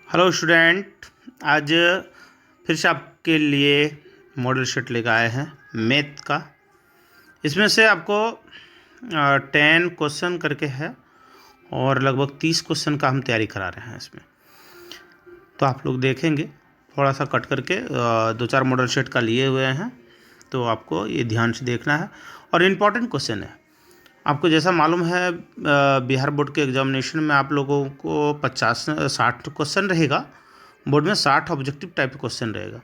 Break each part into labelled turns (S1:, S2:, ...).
S1: Hello student. आज फिर से आपके लिए मॉडल शीट लेकर आए हैं मैथ का। इसमें से आपको 10 क्वेश्चन करके है और लगभग 30 क्वेश्चन का हम तैयारी करा रहे हैं इसमें। तो आप लोग देखेंगे थोड़ा सा कट करके 2-4 मॉडल शीट का लिए हुए हैं, तो आपको ये ध्यान से देखना है और इम्पॉर्टेंट क्वेश्चन है। आपको जैसा मालूम है बिहार बोर्ड के एग्जामिनेशन में आप लोगों को 50-60 क्वेश्चन रहेगा। बोर्ड में 60 ऑब्जेक्टिव टाइप क्वेश्चन रहेगा,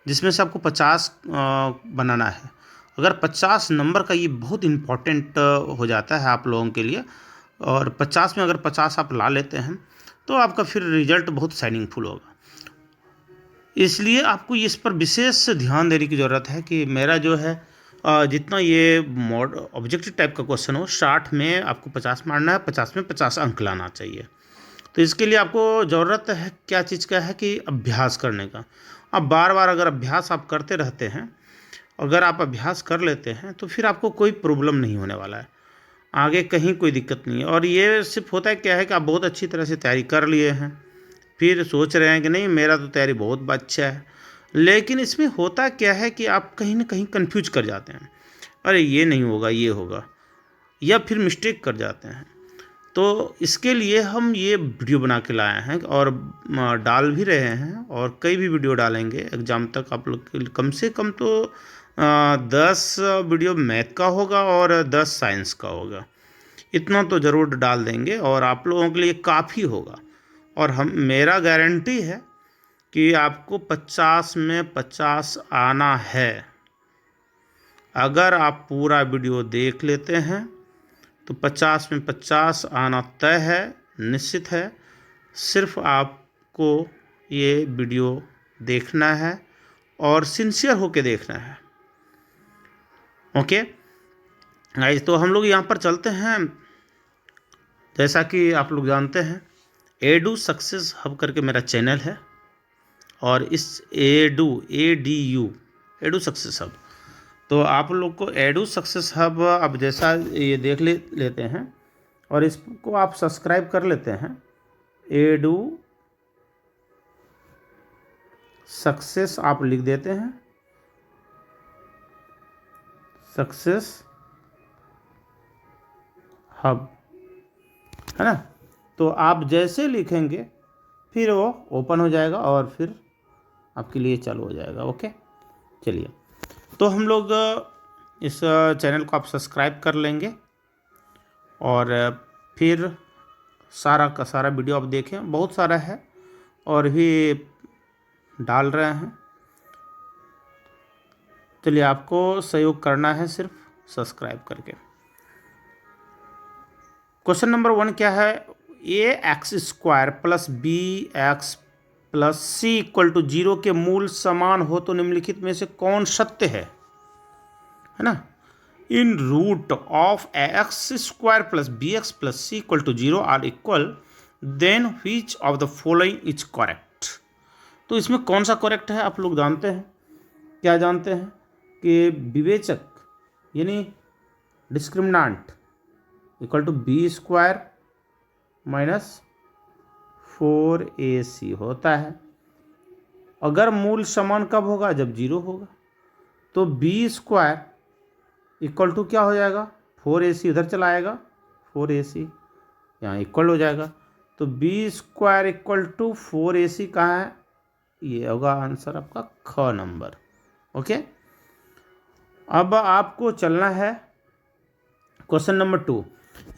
S1: जिसमें से आपको 50 बनाना है। अगर 50 नंबर का ये बहुत इम्पॉर्टेंट हो जाता है आप लोगों के लिए, और 50 में अगर 50 आप ला लेते हैं तो आपका फिर रिजल्ट बहुत शाइनिंगफुल होगा। इसलिए आपको इस पर विशेष ध्यान देने की ज़रूरत है कि मेरा जो है जितना ये ऑब्जेक्टिव टाइप का क्वेश्चन हो, 60 में आपको 50 मारना है, 50 में 50 अंक लाना चाहिए। तो इसके लिए आपको ज़रूरत है क्या चीज़ का है कि अभ्यास करने का। अब बार बार अगर अभ्यास आप करते रहते हैं, अगर आप अभ्यास कर लेते हैं तो फिर आपको कोई प्रॉब्लम नहीं होने वाला है, आगे कहीं कोई दिक्कत नहीं है। और ये सिर्फ होता है क्या है कि आप बहुत अच्छी तरह से तैयारी कर लिए हैं, फिर सोच रहे हैं कि नहीं मेरा तो तैयारी बहुत अच्छा है, लेकिन इसमें होता क्या है कि आप कहीं ना कहीं कंफ्यूज कर जाते हैं, अरे ये नहीं होगा ये होगा, या फिर मिस्टेक कर जाते हैं। तो इसके लिए हम ये वीडियो बना के लाए हैं और डाल भी रहे हैं, और कई भी वीडियो डालेंगे एग्ज़ाम तक। आप लोग कम से कम तो 10 वीडियो मैथ का होगा और 10 साइंस का होगा, इतना तो ज़रूर डाल देंगे और आप लोगों के लिए काफ़ी होगा। और हम मेरा गारंटी है कि आपको 50 में 50 आना है। अगर आप पूरा वीडियो देख लेते हैं तो 50 में 50 आना तय है, निश्चित है। सिर्फ आपको ये वीडियो देखना है और सिंसियर होके देखना है। ओके गाइस, तो हम लोग यहाँ पर चलते हैं। जैसा कि आप लोग जानते हैं, एडू सक्सेस हब करके मेरा चैनल है, और इस एडू सक्सेस हब, तो आप लोग को एडू सक्सेस हब अब जैसा ये देख लेते हैं और इसको आप सब्सक्राइब कर लेते हैं। एडू सक्सेस आप लिख देते हैं, सक्सेस हब, है ना। तो आप जैसे लिखेंगे फिर वो ओपन हो जाएगा और फिर आपके लिए चालू हो जाएगा। ओके, चलिए, तो हम लोग इस चैनल को आप सब्सक्राइब कर लेंगे और फिर सारा का सारा वीडियो आप देखें, बहुत सारा है और भी डाल रहे हैं। चलिए, आपको सहयोग करना है सिर्फ सब्सक्राइब करके। क्वेश्चन नंबर 1 क्या है? ax² plus bx plus C equal to 0 के मूल समान हो तो निम्नलिखित में से कौन सत्य है ना। In root of ax² plus bx plus C equal to 0 are equal, then which of the following is correct. तो इसमें कौन सा करेक्ट है आप लोग जानते हैं, क्या जानते हैं कि विवेचक यानी डिस्क्रिमिनांट equal to b² minus 4ac होता है। अगर मूल समान कब होगा? जब 0 होगा। तो b² इक्वल टू क्या हो जाएगा? 4ac उधर चला आएगा, 4ac यहाँ इक्वल हो जाएगा। तो b² इक्वल टू 4ac कहाँ है? ये होगा आंसर आपका ख नंबर। ओके, अब आपको चलना है क्वेश्चन नंबर 2।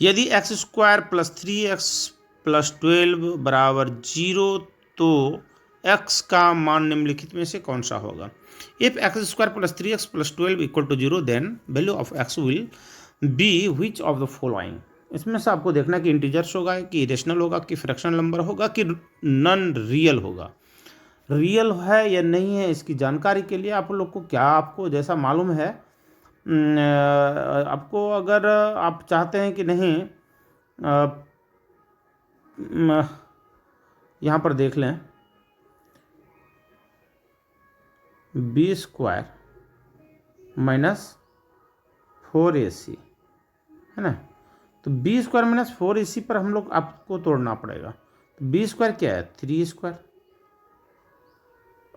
S1: यदि x² प्लस 3x प्लस 12 बराबर 0 तो x का मान निम्नलिखित में से कौन सा होगा? If x² plus 3x plus 12 equal to 0 then value of x will be which of the following. इसमें से आपको देखना कि इंटीजर्स होगा, कि इरेशनल होगा, कि फ्रैक्शनल नंबर होगा, कि नॉन रियल होगा। रियल है या नहीं है, इसकी जानकारी के लिए आप लोग को क्या, आपको जैसा मालूम है, आपको अगर आप चाहते हैं कि नहीं, यहाँ पर देख लें b² माइनस 4ac है ना। तो b² माइनस 4ac पर हम लोग आपको तोड़ना पड़ेगा। तो b² क्या है? 3²।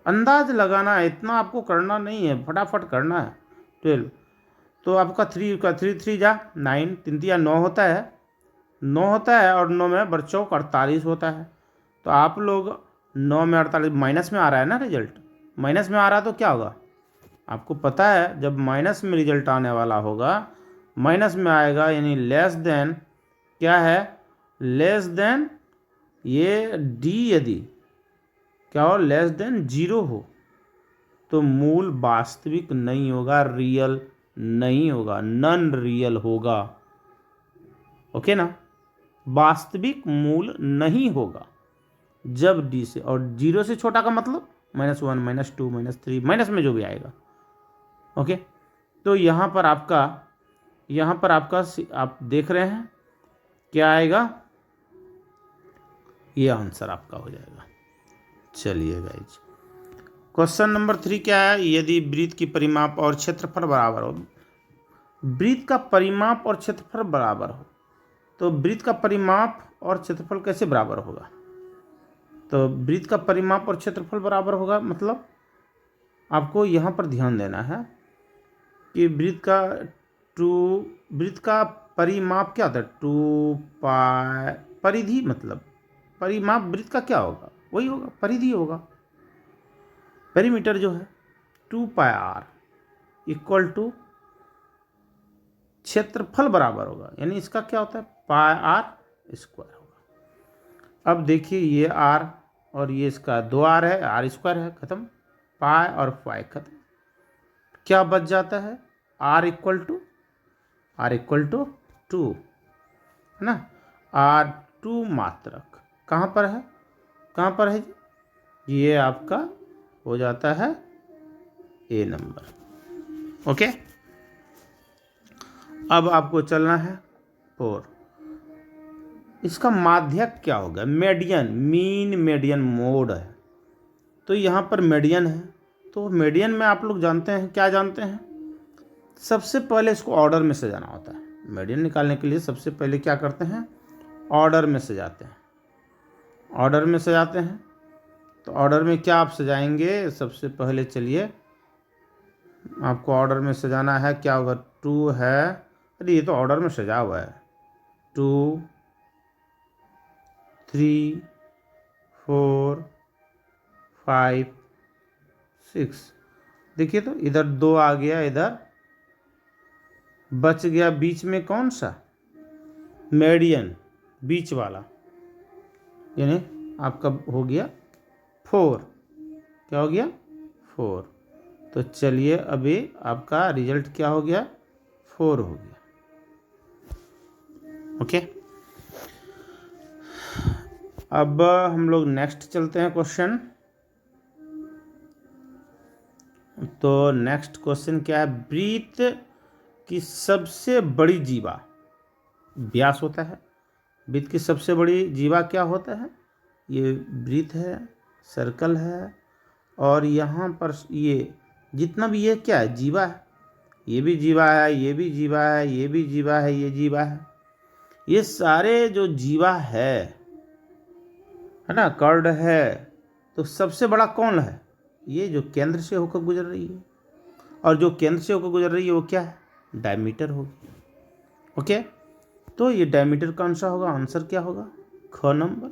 S1: अंदाज लगाना है, इतना आपको करना नहीं है, फटाफट करना है। 12 तो आपका 3 का 3 3 जा 9, 3 3 9 होता है, 9 होता है, और 9 में बच्चों का 48 होता है। तो आप लोग 9 में 48 माइनस में आ रहा है ना रिजल्ट, माइनस में आ रहा है तो क्या होगा आपको पता है, जब माइनस में रिजल्ट आने वाला होगा, माइनस में आएगा यानी लेस देन, क्या है, लेस देन ये डी, यदि क्या हो, लेस देन 0 हो तो मूल वास्तविक नहीं होगा, रियल नहीं होगा, नन रियल होगा। ओके ना, वास्तविक मूल नहीं होगा जब डी से, और 0 से छोटा का मतलब -1 -2 -3 माइनस में जो भी आएगा। ओके, तो यहाँ पर आपका आप देख रहे हैं क्या आएगा, ये आंसर आपका हो जाएगा। चलिए गाइज, क्वेश्चन नंबर 3 क्या है, यदि वृत्त की परिमाप और क्षेत्रफल बराबर हो। वृत्त का परिमाप और क्षेत्रफल बराबर हो तो वृत्त का परिमाप और क्षेत्रफल कैसे बराबर होगा, तो वृत्त का परिमाप और क्षेत्रफल बराबर होगा, मतलब आपको यहाँ पर ध्यान देना है कि वृत्त का परिमाप क्या होता है, 2 पाई, परिधि, मतलब परिमाप वृत्त का क्या होगा, वही होगा, परिधि होगा, पेरीमीटर जो है 2πr इक्वल टू क्षेत्रफल बराबर होगा, यानी इसका क्या होता है πr² होगा। अब देखिए ये r और ये इसका 2r है, r² है, खत्म, पाई और फाई खत्म, क्या बच जाता है r इक्वल टू 2 है ना, r2 मात्रक कहाँ पर है जी, ये आपका हो जाता है ए नंबर। ओके, अब आपको चलना है 4, इसका माध्यक क्या होगा, मीडियन, मीन मीडियन मोड है, तो यहाँ पर मीडियन है, तो मीडियन में आप लोग जानते हैं, क्या जानते हैं, सबसे पहले इसको ऑर्डर में सजाना होता है। मीडियन निकालने के लिए सबसे पहले क्या करते हैं, ऑर्डर में सजाते हैं, ऑर्डर में सजाते हैं। तो ऑर्डर में क्या आप सजाएंगे, सबसे पहले चलिए आपको ऑर्डर में सजाना है, क्या होगा, 2 है, अरे ये तो ऑर्डर में सजा हुआ है, 2 3 4 5 6, देखिए तो इधर 2 आ गया, इधर बच गया बीच में कौन सा, मीडियन, बीच वाला, यानी आपका हो गया 4, क्या हो गया 4। तो चलिए अभी आपका रिजल्ट क्या हो गया, 4 हो गया। ओके, अब हम लोग नेक्स्ट चलते हैं क्वेश्चन। तो नेक्स्ट क्वेश्चन क्या है, वृत्त की सबसे बड़ी जीवा व्यास होता है, वृत्त की सबसे बड़ी जीवा क्या होता है, ये वृत्त है, सर्कल है, और यहाँ पर ये जितना भी ये क्या है, जीवा है, ये भी जीवा है, ये भी जीवा है, ये भी जीवा है, ये जीवा है, ये सारे जो जीवा है ना, कर्ड है, तो सबसे बड़ा कौन है, ये जो केंद्र से होकर गुजर रही है, और जो केंद्र से होकर गुजर रही है वो क्या है, डायमीटर होगी। ओके, तो ये डायमीटर कौन सा होगा, आंसर क्या होगा, ख नंबर।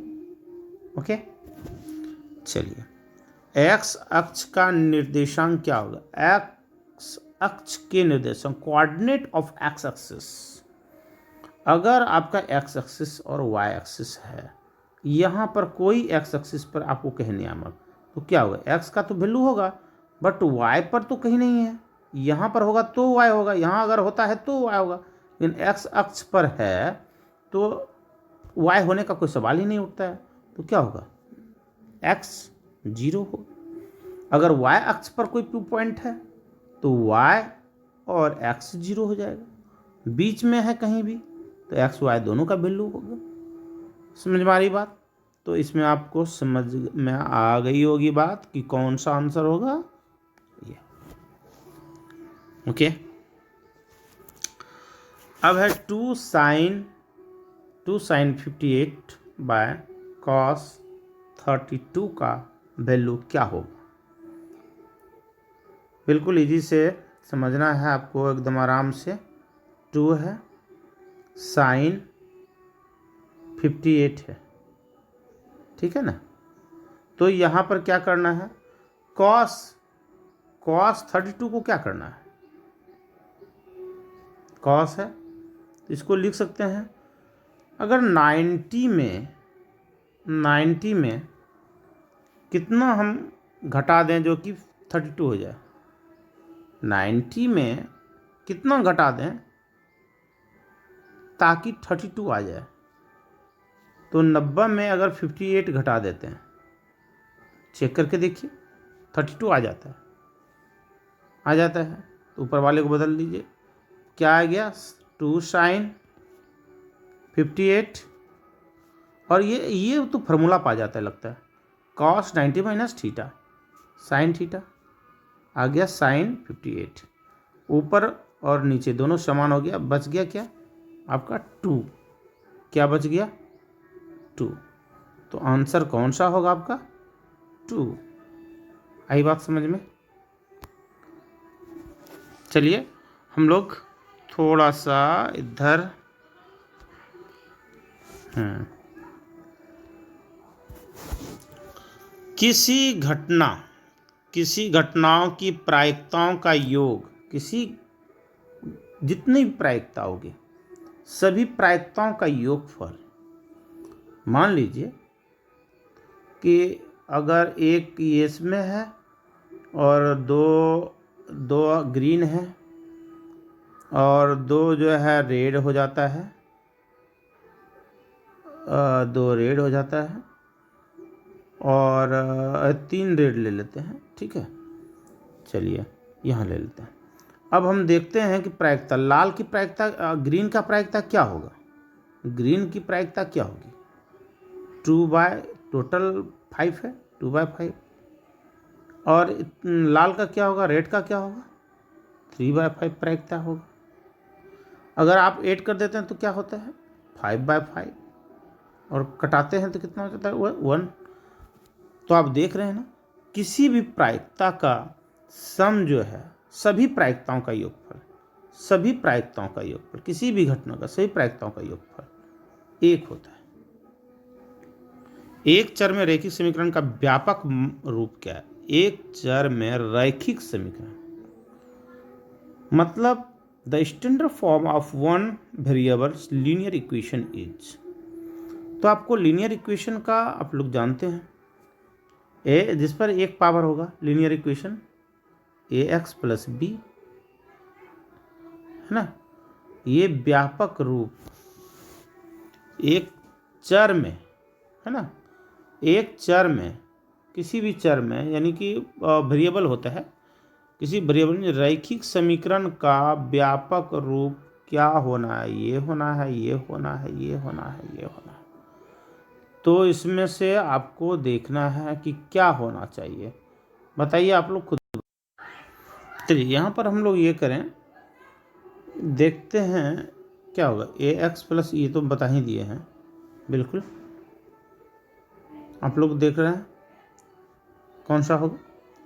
S1: ओके, चलिए, एक्स अक्ष का निर्देशांक क्या होगा, एक्स अक्ष के निर्देशांक, कोऑर्डिनेट ऑफ एक्स एक्सिस, अगर आपका एक्स एक्सिस और वाई एक्सिस है, यहाँ पर कोई एक्स एक्सिस पर आपको कहीं नियामक, तो क्या होगा, एक्स का तो वैल्यू होगा, बट वाई पर तो कहीं नहीं है, यहाँ पर होगा तो वाई होगा, यहाँ अगर होता है तो वाई होगा, लेकिन एक्स अक्ष पर है तो वाई होने का कोई सवाल ही नहीं उठता है, तो क्या होगा, एक्स 0 हो। अगर वाई अक्ष पर कोई पॉइंट है तो वाई और एक्स 0 हो जाएगा, बीच में है कहीं भी तो एक्स वाई दोनों का वैल्यू होगा। समझ में आ रही बात, तो इसमें आपको समझ में आ गई होगी बात कि कौन सा आंसर होगा ये। ओके, अब है 2 sin 58 बाय cos 32 का वैल्यू क्या होगा। बिल्कुल इजी से समझना है आपको, एकदम आराम से। 2 है, साइन 58 है, ठीक है ना। तो यहाँ पर क्या करना है, कॉस 32 को क्या करना है, कॉस है, इसको लिख सकते हैं। अगर 90 में कितना हम घटा दें जो कि 32 हो जाए, 90 में कितना घटा दें ताकि 32 आ जाए, तो 90 में अगर 58 घटा देते हैं, चेक करके देखिए 32 आ जाता है, आ जाता है। तो ऊपर वाले को बदल लीजिए, क्या आ गया, 2 साइन 58, और ये तो फार्मूला पा जाता है लगता है, cos 90 minus theta sine theta, आ गया साइन 58। ऊपर और नीचे दोनों समान हो गया, बच गया क्या आपका 2, क्या बच गया 2। तो आंसर कौन सा होगा आपका 2। आई बात समझ में। चलिए हम लोग थोड़ा सा इधर किसी घटनाओं की प्रायिकताओं का योग, जितनी भी प्रायिकता होगी सभी प्रायिकताओं का योगफल। मान लीजिए कि अगर एक येस में है और दो ग्रीन है और 2 जो है रेड हो जाता है, 2 रेड हो जाता है और 3 रेड ले लेते हैं, ठीक है। चलिए यहाँ ले लेते हैं। अब हम देखते हैं कि प्रायिकता, लाल की प्रायिकता, ग्रीन का प्रायिकता क्या होगा, ग्रीन की प्रायिकता क्या होगी, 2/, टोटल 5 है, 2/5। और लाल का क्या होगा, रेड का क्या होगा, 3/5 प्रायिकता होगा। अगर आप 8 कर देते हैं तो क्या होता है 5/5, और कटाते हैं तो कितना हो जाता है 1। तो आप देख रहे हैं ना, किसी भी प्रायिकता का सम जो है, सभी प्रायिकताओं का योगफल, सभी प्रायिकताओं का योगफल, किसी भी घटना का सभी प्रायिकताओं का योगफल 1 होता है। एक चर में रैखिक समीकरण का व्यापक रूप क्या है, एक चर में रैखिक समीकरण मतलब the standard form of one variable linear equation is. तो आपको लीनियर इक्वेशन का आप लोग जानते हैं, जिस पर एक पावर होगा, linear equation ax plus B, है ना। ये व्यापक रूप एक चर में, है ना, एक चर में, किसी भी चर में, यानी कि वेरिएबल होता है, किसी वेरिएबल में रैखिक समीकरण का व्यापक रूप क्या होना है, ये होना है, ये होना है, ये होना है, ये होना है। तो इसमें से आपको देखना है कि क्या होना चाहिए, बताइए आप लोग खुद। चलिए यहाँ पर हम लोग ये करें, देखते हैं क्या होगा, ax प्लस, ये तो बता ही दिए हैं, बिल्कुल आप लोग देख रहे हैं कौन सा होगा,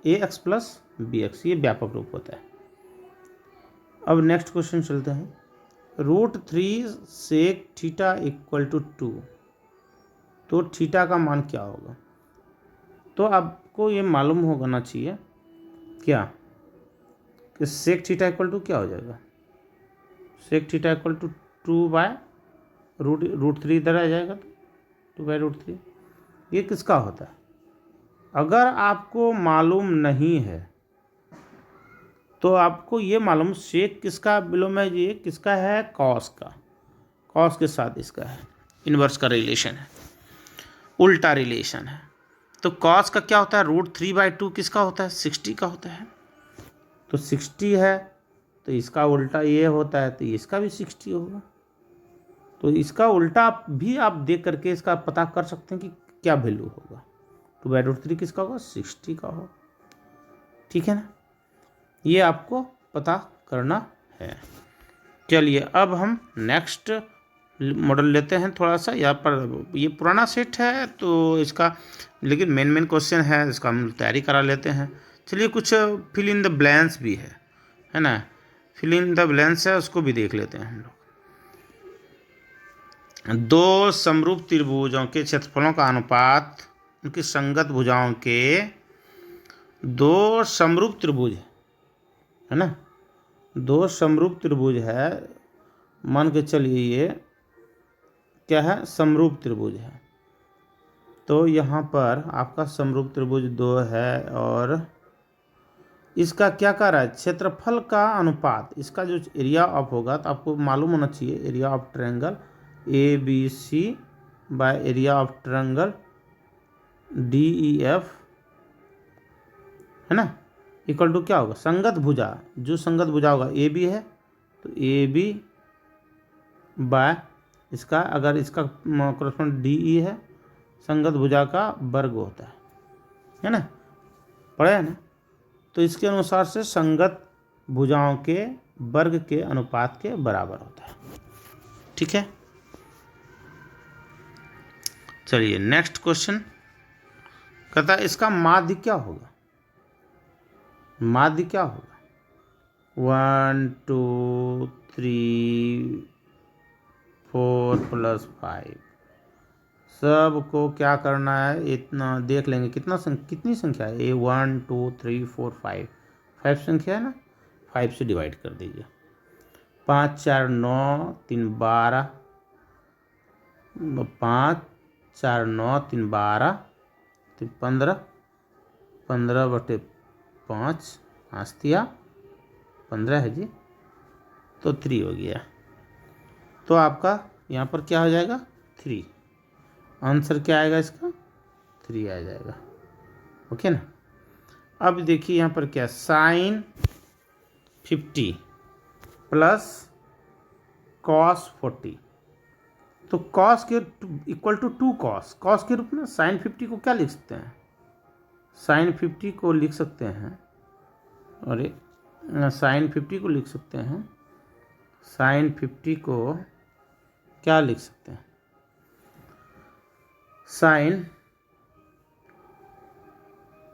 S1: ax प्लस bx, ये व्यापक रूप होता है। अब नेक्स्ट क्वेश्चन चलते हैं, √3 सेक थीटा इक्वल टू 2, तो थीटा का मान क्या होगा। तो आपको ये मालूम होना चाहिए क्या कि सेक थीटा इक्वल टू क्या हो जाएगा, सेक थीटा इक्वल टू 2/√3 इधर आ जाएगा, तो 2/√3। ये किसका होता है, अगर आपको मालूम नहीं है तो आपको ये मालूम, सेक किसका बिलोम है, ये किसका है, कॉस का, कॉस के साथ इसका है इनवर्स का रिलेशन है, उल्टा रिलेशन है। तो कॉस का क्या होता है, √3/2 किसका होता है, 60 का होता है। तो 60 है तो इसका उल्टा ये होता है, तो इसका भी 60 होगा। तो इसका उल्टा भी आप देख करके इसका पता कर सकते हैं कि क्या वैल्यू होगा, 2/√3 किसका होगा, 60 का होगा, ठीक है ना। ये आपको पता करना है। चलिए अब हम नेक्स्ट मॉडल लेते हैं थोड़ा सा। यहाँ पर ये पुराना सेट है तो इसका, लेकिन मेन क्वेश्चन है, इसका हम तैयारी करा लेते हैं। चलिए कुछ फिल इन द ब्लैंक्स भी है ना। फिल इन द ब्लैंक्स है, उसको भी देख लेते हैं हम लोग। दो समरूप त्रिभुजों के क्षेत्रफलों का अनुपात उनकी संगत भुजाओं के, दो समरूप त्रिभुज है ना, दो समरूप त्रिभुज है, मान के चलिए ये क्या है, समरूप त्रिभुज है। तो यहाँ पर आपका समरूप त्रिभुज दो है और इसका क्या कर रहा है, क्षेत्रफल का अनुपात, इसका जो एरिया ऑफ होगा, तो आपको मालूम होना चाहिए area of triangle ABC by area of triangle DEF है ना, इक्वल टू क्या होगा, संगत भुजा, जो संगत भुजा होगा AB है तो AB बाय इसका, अगर इसका कॉरेस्पॉन्ड DE है, संगत भुजा का वर्ग होता है ना, पढ़े है ना। तो इसके अनुसार से संगत भुजाओं के वर्ग के अनुपात के बराबर होता है। ठीक है, चलिए नेक्स्ट क्वेश्चन कहता है इसका माध्य क्या होगा, माध्य क्या होगा, 1 2 3 4 + 5, सबको क्या करना है, इतना देख लेंगे कितनी संख्या है, ये 1 2 3 4 5 5 संख्या है ना, 5 से डिवाइड कर दीजिए। 5 4 9 3 12, 5 4 9 3 12 3 15, 15/5 5 दिया 15 है जी, तो 3 हो गया। तो आपका यहाँ पर क्या हो जाएगा, 3, आंसर क्या आएगा इसका, 3 आ जाएगा। ओके ना। अब देखिए यहाँ पर क्या, sin 50 प्लस cos 40, तो cos के इक्वल टू 2 cos के रूप में sin 50 को क्या लिख सकते हैं, sin 50 को लिख सकते हैं, अरे sin 50 को लिख सकते हैं, sin 50 को क्या लिख सकते हैं, sin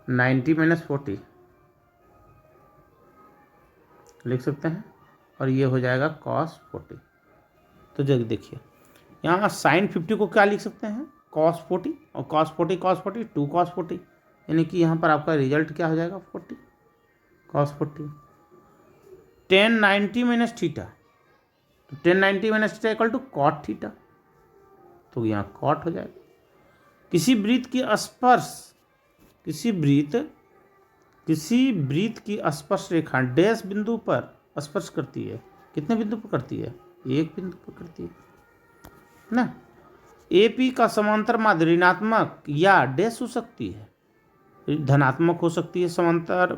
S1: 90 - 40 लिख सकते हैं, और ये हो जाएगा cos 40। तो जल्दी देखिए, यहाँ sin 50 को क्या लिख सकते हैं, cos 40, और cos 40 2 cos 40, यानी कि यहाँ पर आपका रिजल्ट क्या हो जाएगा, 40 cos 40। tan 90 - थीटा, तो tan 90 - theta equal to cot theta, तो यहाँ cot हो जाएगा। किसी वृत्त की स्पर्श, किसी वृत्त की स्पर्श रेखा डैश बिंदु पर स्पर्श करती है, कितने बिंदु पर करती है, एक बिंदु पर करती है ना। AP का समांतर माध्य ऋणात्मक या डैश हो सकती है, धनात्मक हो सकती है, समांतर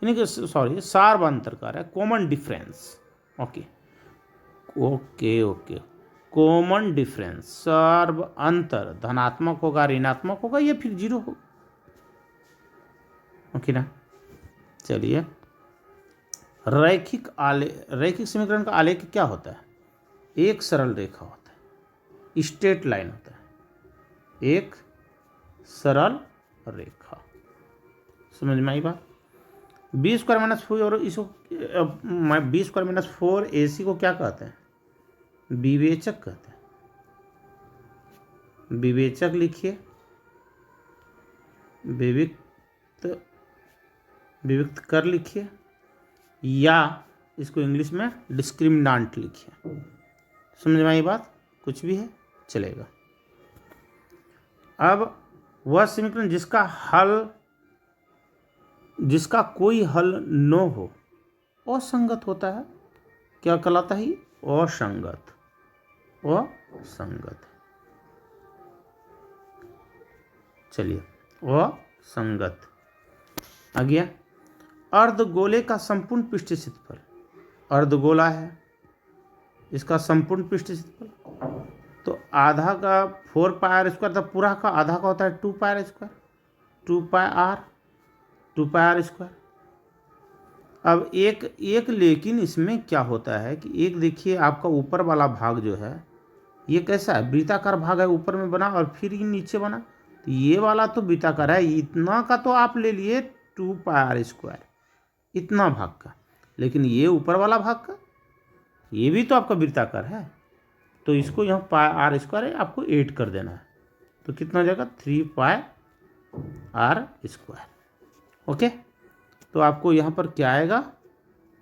S1: यानी कि सॉरी सार्वंतरकार है, common difference. Okay okay okay, common difference, सर्व अंतर धनात्मक होगा, ऋणात्मक होगा, या फिर 0 होगा। ओके ना। चलिए, रैखिक समीकरण का आलेख क्या होता है, एक सरल रेखा होता है, स्ट्रेट लाइन होता है, एक सरल रेखा, समझ में आई बात। B² - 4 और इसको B² - 4AC को क्या कहते हैं, विवेचक कहते हैं। विवेचक लिखिए, विविक्त कर लिखिए, या इसको इंग्लिश में डिस्क्रिमिनांट लिखिए। समझ में आई बात, कुछ भी है चलेगा। अब वह समीकरण जिसका कोई हल न हो असंगत होता है, क्या कहलाता है, असंगत, असंगत। चलिए, असंगत आ गया। अर्धगोले का संपूर्ण पृष्ठीय क्षेत्रफल, अर्धगोला है, इसका संपूर्ण पृष्ठीय क्षेत्रफल, तो आधा का 4πr², तो पूरा का आधा का होता है 2πr², 2πr²। अब एक लेकिन इसमें क्या होता है कि एक देखिए आपका ऊपर वाला भाग जो है ये कैसा है, वृत्ताकार भाग है, ऊपर में बना और फिर ये नीचे बना, तो ये वाला तो वृत्ताकार है, इतना का तो आप ले लिए 2 पाई आर स्क्वायर, इतना भाग का। लेकिन ये ऊपर वाला भाग का, ये भी तो आपका वृत्ताकार है, तो इसको यहाँ पाई आर स्क्वायर है, आपको 8 कर देना है, तो कितना हो जाएगा 3 पाई आर स्क्वायर। ओके, तो आपको यहाँ पर क्या आएगा,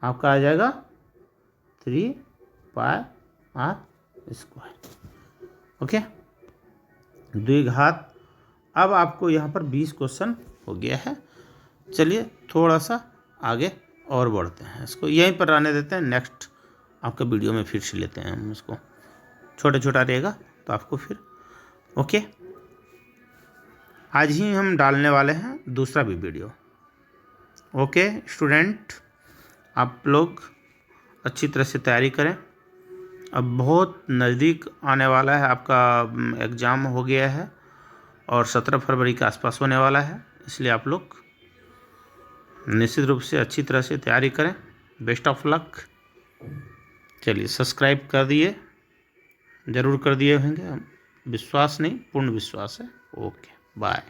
S1: आपका आ जाएगा 3 पाई आर स्क्वायर। ओके, द्विघात। अब आपको यहाँ पर 20 क्वेश्चन हो गया है। चलिए थोड़ा सा आगे और बढ़ते हैं, इसको यहीं पर रहने देते हैं, नेक्स्ट आपका वीडियो में फिर से लेते हैं हम इसको, छोटा छोटा रहेगा तो आपको फिर। ओके, आज ही हम डालने वाले हैं दूसरा भी वीडियो। ओके स्टूडेंट, आप लोग अच्छी तरह से तैयारी करें, अब बहुत नज़दीक आने वाला है, आपका एग्ज़ाम हो गया है और 17 फरवरी के आसपास होने वाला है, इसलिए आप लोग निश्चित रूप से अच्छी तरह से तैयारी करें। Best of luck. चलिए सब्सक्राइब कर दिए, ज़रूर कर दिए होंगे, विश्वास नहीं पूर्ण विश्वास है। Okay bye.